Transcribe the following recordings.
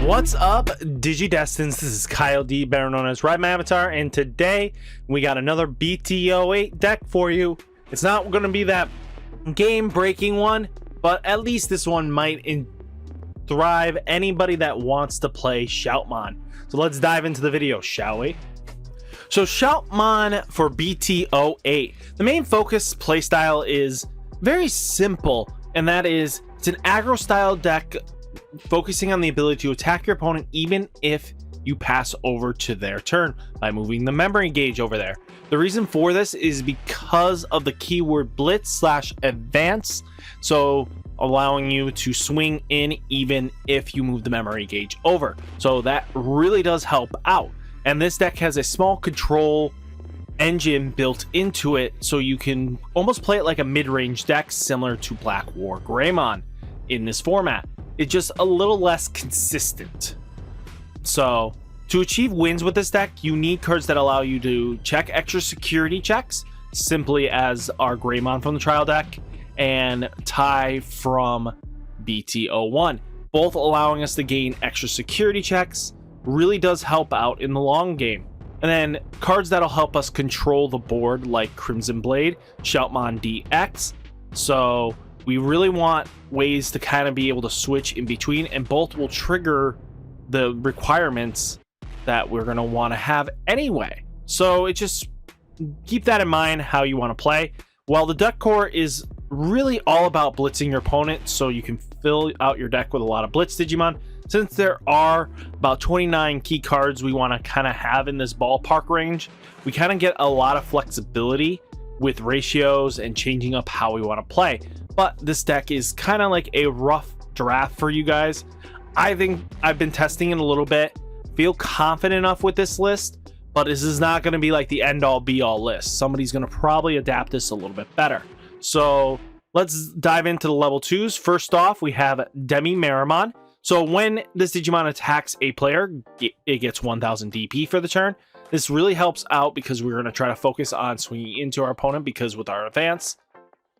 What's up, Digidestins? This is Kyle D, better known as Ridemyavatar, and today we got another BT08 deck for you. It's not going to be that game-breaking one, but at least this one might thrive anybody that wants to play Shoutmon. So let's dive into the video, shall we? So Shoutmon for BT08. The main focus playstyle is very simple, and that is it's an aggro style deck focusing on the ability to attack your opponent even if you pass over to their turn by moving the memory gauge over there. The reason for this is because of the keyword blitz/advance, so allowing you to swing in even if you move the memory gauge over. So that really does help out. And this deck has a small control engine built into it, so you can almost play it like a mid-range deck similar to Black War Greymon in this format. It's just a little less consistent. So to achieve wins with this deck, you need cards that allow you to check extra security checks, simply as our Greymon from the trial deck and Tai from BT01, both allowing us to gain extra security checks. Really does help out in the long game. And then cards that'll help us control the board, like Crimson Blade, Shoutmon DX. So we really want ways to kind of be able to switch in between, and both will trigger the requirements that we're going to want to have anyway. So it just keep that in mind how you want to play. While the deck core is really all about blitzing your opponent, so you can fill out your deck with a lot of blitz Digimon. Since there are about 29 key cards we want to kind of have in this ballpark range, we kind of get a lot of flexibility with ratios and changing up how we want to play. But this deck is kind of like a rough draft for you guys. I think I've been testing it a little bit, feel confident enough with this list, but this is not going to be like the end-all be-all list. Somebody's going to probably adapt this a little bit better. So let's dive into the level 2s. First off, we have DemiMeramon. So when this Digimon attacks a player, it gets 1000 DP for the turn. This really helps out because we're going to try to focus on swinging into our opponent, because with our advance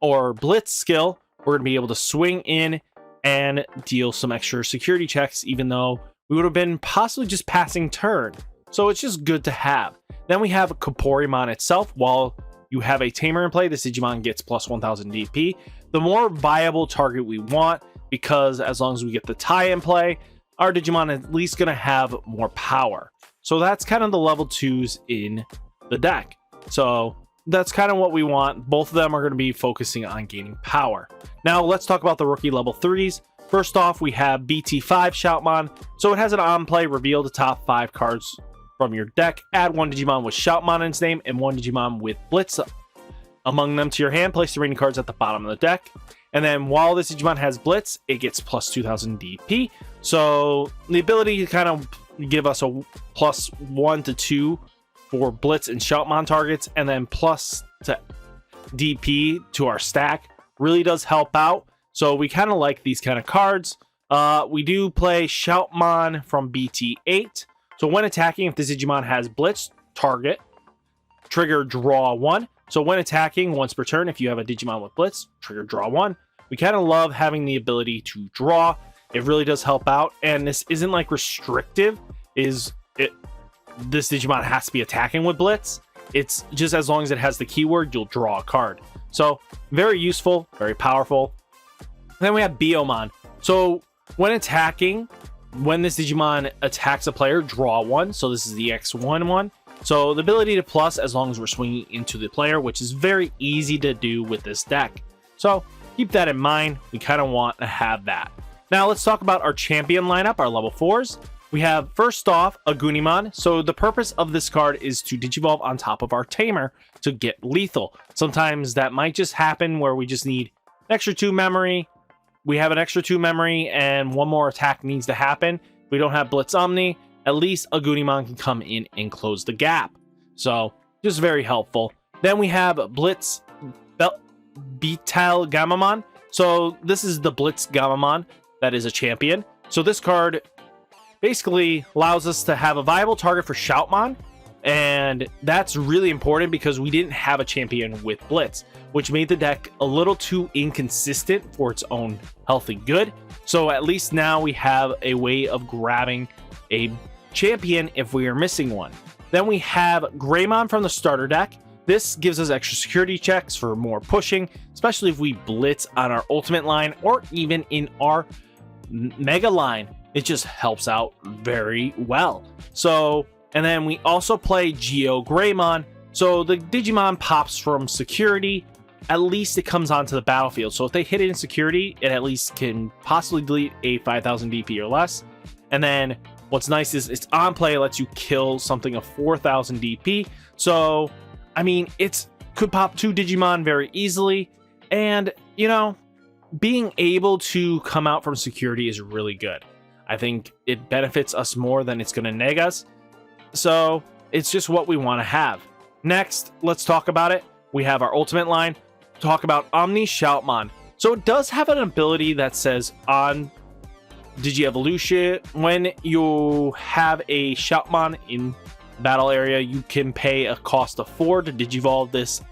or blitz skill, we're going to be able to swing in and deal some extra security checks, even though we would have been possibly just passing turn. So it's just good to have. Then we have Kapurimon itself. While you have a Tamer in play, this Digimon gets plus 1000 DP. The more viable target we want, because as long as we get the Tai in play, our Digimon is at least going to have more power. So that's kind of the level 2s in the deck. So that's kind of what we want. Both of them are going to be focusing on gaining power. Now let's talk about the rookie level 3s. First off, we have BT5 Shoutmon. So it has an on play, reveal the top 5 cards from your deck, add 1 Digimon with Shoutmon in its name and 1 Digimon with Blitz among them to your hand. Place the remaining cards at the bottom of the deck. And then while this Digimon has Blitz, it gets plus 2000 DP. So the ability to kind of give us a plus 1 to 2 for Blitz and Shoutmon targets, and then plus to DP to our stack really does help out. So we kind of like these kind of cards. We do play Shoutmon from BT8. So when attacking, if this Digimon has Blitz, target, trigger, draw 1. So when attacking once per turn, if you have a Digimon with Blitz, trigger, draw 1. We kind of love having the ability to draw. It really does help out. And this isn't like restrictive. This Digimon has to be attacking with Blitz. It's just as long as it has the keyword, you'll draw a card. So very useful, very powerful. Then we have Biyomon. So when attacking, when this Digimon attacks a player, draw 1. So this is the EX1-1. So the ability to plus as long as we're swinging into the player, which is very easy to do with this deck. So keep that in mind. We kind of want to have that. Now let's talk about our champion lineup, our level 4s. We have first off Agunimon. So the purpose of this card is to Digivolve on top of our Tamer to get lethal. Sometimes that might just happen where we just need an extra 2 memory. We have an extra 2 memory and 1 more attack needs to happen. If we don't have Blitz Omni, at least Agunimon can come in and close the gap. So just very helpful. Then we have Blitz BetelGammamon. So this is the BlitzGammamon that is a champion. So this card basically allows us to have a viable target for Shoutmon And that's really important because we didn't have a champion with Blitz, which made the deck a little too inconsistent for its own healthy good. So at least now we have a way of grabbing a champion if we are missing one. Then we have Greymon from the starter deck. This gives us extra security checks for more pushing, especially if we blitz on our ultimate line or even in our mega line. It just helps out very well. So, and then we also play GeoGreymon. So the Digimon pops from security. At least it comes onto the battlefield. So if they hit it in security, it at least can possibly delete a 5000 DP or less. And then what's nice is it's on play, it lets you kill something of 4000 DP. So, I mean, it could pop 2 Digimon very easily. And, you know, being able to come out from security is really good. I think it benefits us more than it's going to neg us. So it's just what we want to have. Next, let's talk about it. We have our ultimate line. Talk about OmniShoutmon. So it does have an ability that says on Digi-Evolution, when you have a Shoutmon in battle area, you can pay a cost of 4 to Digivolve this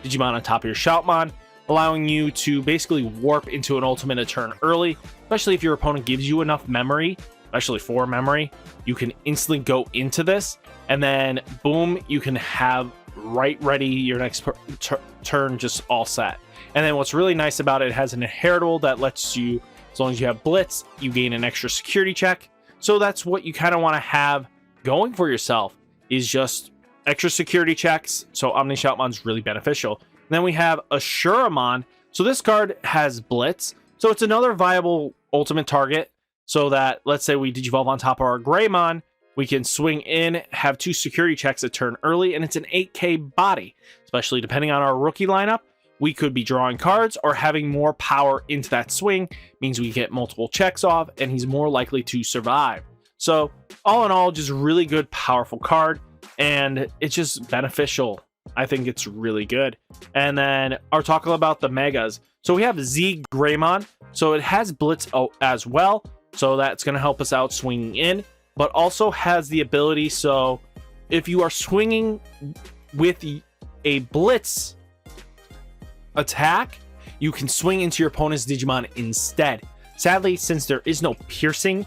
Digimon on top of your Shoutmon, allowing you to basically warp into an ultimate a turn early, especially if your opponent gives you enough memory, especially 4 memory. You can instantly go into this, and then boom, you can have right ready your next turn just all set. And then what's really nice about it has an inheritable that lets you, as long as you have Blitz, you gain an extra security check. So that's what you kind of want to have going for yourself, is just extra security checks. So OmniShoutmon's really beneficial. And then we have Asuramon. So this card has Blitz. So it's another viable ultimate target. So that, let's say we Digivolve on top of our Greymon, we can swing in, have 2 security checks that turn early, and it's an 8k body. Especially depending on our rookie lineup, we could be drawing cards or having more power into that swing. Means we get multiple checks off, and he's more likely to survive. So all in all, just really good, powerful card, and it's just beneficial. I think it's really good. And then I'll talk about the megas. So we have ZeigGreymon. So it has Blitz as well. So that's going to help us out swinging in, but also has the ability. So if you are swinging with a Blitz attack, you can swing into your opponent's Digimon instead. Sadly, since there is no piercing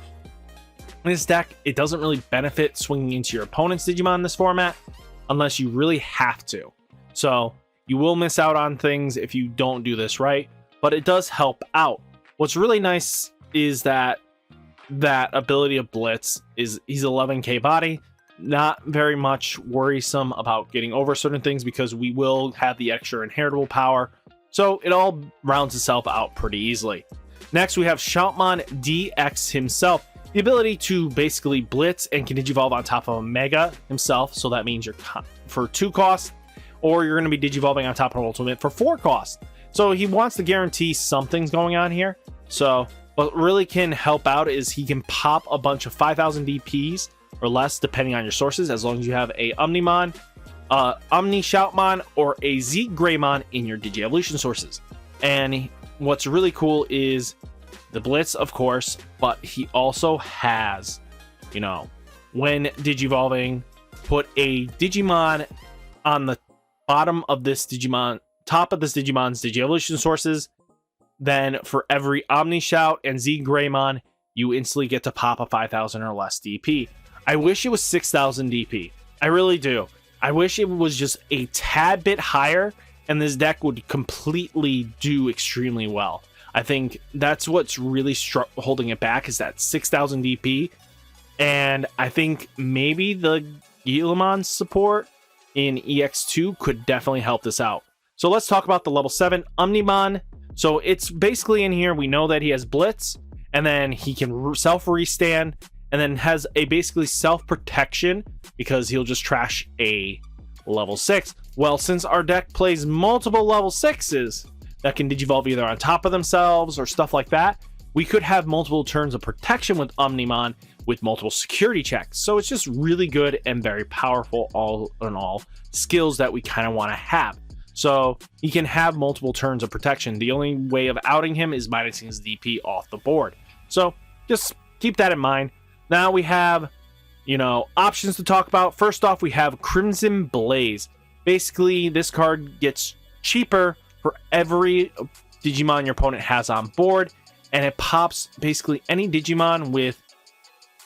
in this deck, it doesn't really benefit swinging into your opponent's Digimon in this format unless you really have to. So you will miss out on things if you don't do this right, but it does help out. What's really nice is that ability of Blitz is he's 11k body, not very much worrisome about getting over certain things because we will have the extra inheritable power. So it all rounds itself out pretty easily. Next, we have Shoutmon DX himself. The ability to basically Blitz and can Digivolve on top of a Mega himself. So that means you're for 2 costs, or you're going to be Digivolving on top of an Ultimate for 4 costs. So he wants to guarantee something's going on here. So what really can help out is he can pop a bunch of 5000 DPs or less, depending on your sources, as long as you have a Omnimon, OmniShoutmon, or a ZeigGreymon in your Digi-Evolution sources. And what's really cool is the Blitz, of course, but he also has, you know, when Digivolving, put a Digimon on the bottom of this Digimon, top of this Digimon's Digi-Evolution sources. Then for every OmniShout and ZeigGreymon, you instantly get to pop a 5000 or less DP. I wish it was 6000 DP. I really do. I wish it was just a tad bit higher, and this deck would completely do extremely well. I think that's what's really holding it back, is that 6000 DP. And I think maybe the Gilliamon support in EX2 could definitely help this out. So let's talk about the level 7 Omnimon. So it's basically in here, we know that he has Blitz, and then he can self-restand, and then has a basically self-protection because he'll just trash a level 6. Well, since our deck plays multiple level 6s that can Digivolve either on top of themselves or stuff like that, we could have multiple turns of protection with Omnimon with multiple security checks. So it's just really good and very powerful, all in all, skills that we kind of want to have. So he can have multiple turns of protection. The only way of outing him is minusing his DP off the board. So just keep that in mind. Now we have options to talk about. First off, we have Crimson Blaze. Basically, this card gets cheaper for every Digimon your opponent has on board, and it pops basically any Digimon with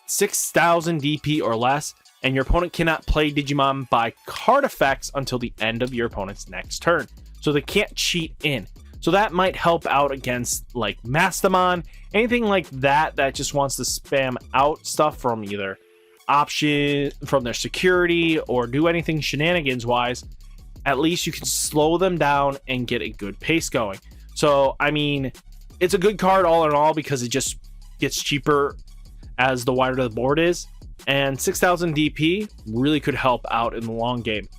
6,000 DP or less, and your opponent cannot play Digimon by card effects until the end of your opponent's next turn. So they can't cheat in. So that might help out against like Mastamon, anything like that just wants to spam out stuff from either option from their security or do anything shenanigans wise. At least you can slow them down and get a good pace going. So I mean, it's a good card all in all because it just gets cheaper as the wider the board is, and 6,000 DP really could help out in the long game.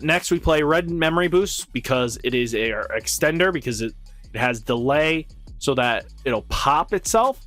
Next we play Red Memory Boost because it is a extender, because it has delay so that it'll pop itself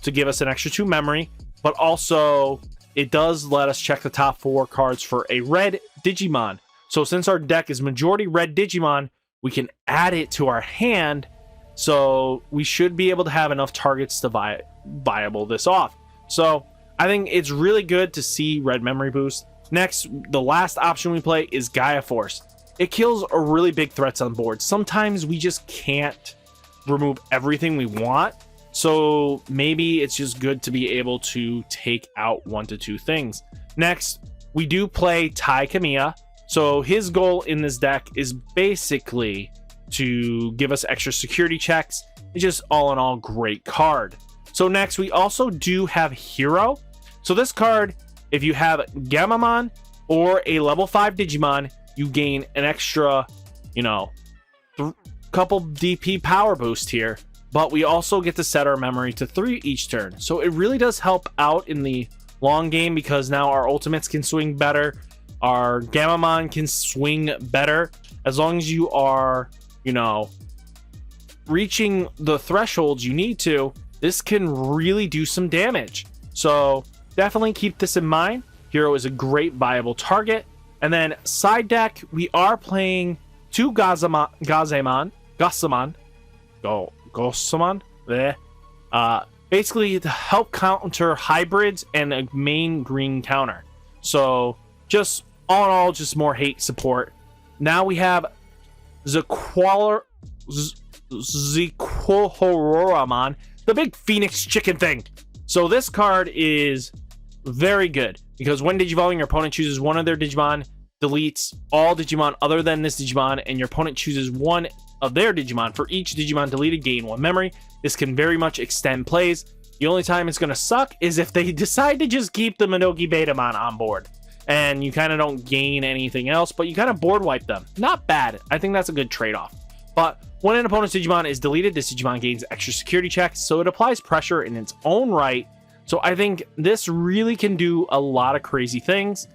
to give us an extra 2 memory, but also it does let us check the top 4 cards for a red Digimon. So since our deck is majority red Digimon, we can add it to our hand, so we should be able to have enough targets to viable this off. So I think it's really good to see Red Memory Boost. Next, the last option we play is Gaia Force. It kills a really big threats on board. Sometimes we just can't remove everything we want, so maybe it's just good to be able to take out 1 to 2 things. Next, we do play Tai Kamiya. So his goal in this deck is basically to give us extra security checks. It's just all in all great card. So next we also do have Hiro. So this card, if you have Gammamon or a level 5 Digimon, you gain an extra, couple DP power boost here. But we also get to set our memory to 3 each turn. So it really does help out in the long game because now our ultimates can swing better. Our Gammamon can swing better. As long as you are, reaching the thresholds you need to, this can really do some damage. So definitely keep this in mind. Hiro is a great viable target. And then side deck, we are playing 2 Gossamon, basically to help counter hybrids and a main green counter. So just all in all, just more hate support. Now we have ZeigGreymon, the big Phoenix chicken thing. So this card is very good because when digivolving, your opponent chooses one of their Digimon, deletes all Digimon other than this Digimon, and your opponent chooses one of their Digimon. For each Digimon deleted, gain 1 memory. This can very much extend plays. The only time it's going to suck is if they decide to just keep the Minoki Betamon on board and you kind of don't gain anything else, but you kind of board wipe them. Not bad. I think that's a good trade-off. But when an opponent's Digimon is deleted, this Digimon gains extra security checks, so it applies pressure in its own right. So I think this really can do a lot of crazy things.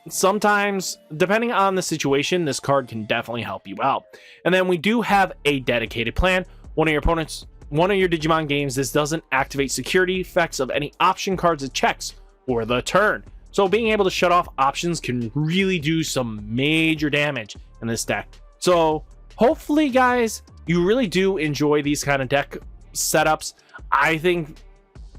Sometimes, depending on the situation, this card can definitely help you out. And then we do have a dedicated plan. One of your Digimon games, this doesn't activate security effects of any option cards it checks for the turn. So being able to shut off options can really do some major damage in this deck. So hopefully, guys, you really do enjoy these kind of deck setups. I think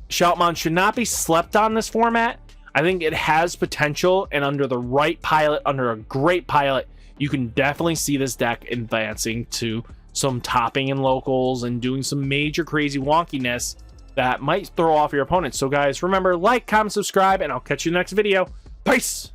Shoutmon should not be slept on this format. I think it has potential, and under the right pilot, under a great pilot, you can definitely see this deck advancing to some topping in locals and doing some major crazy wonkiness that might throw off your opponents. So guys, remember, like, comment, subscribe, and I'll catch you in the next video. Peace!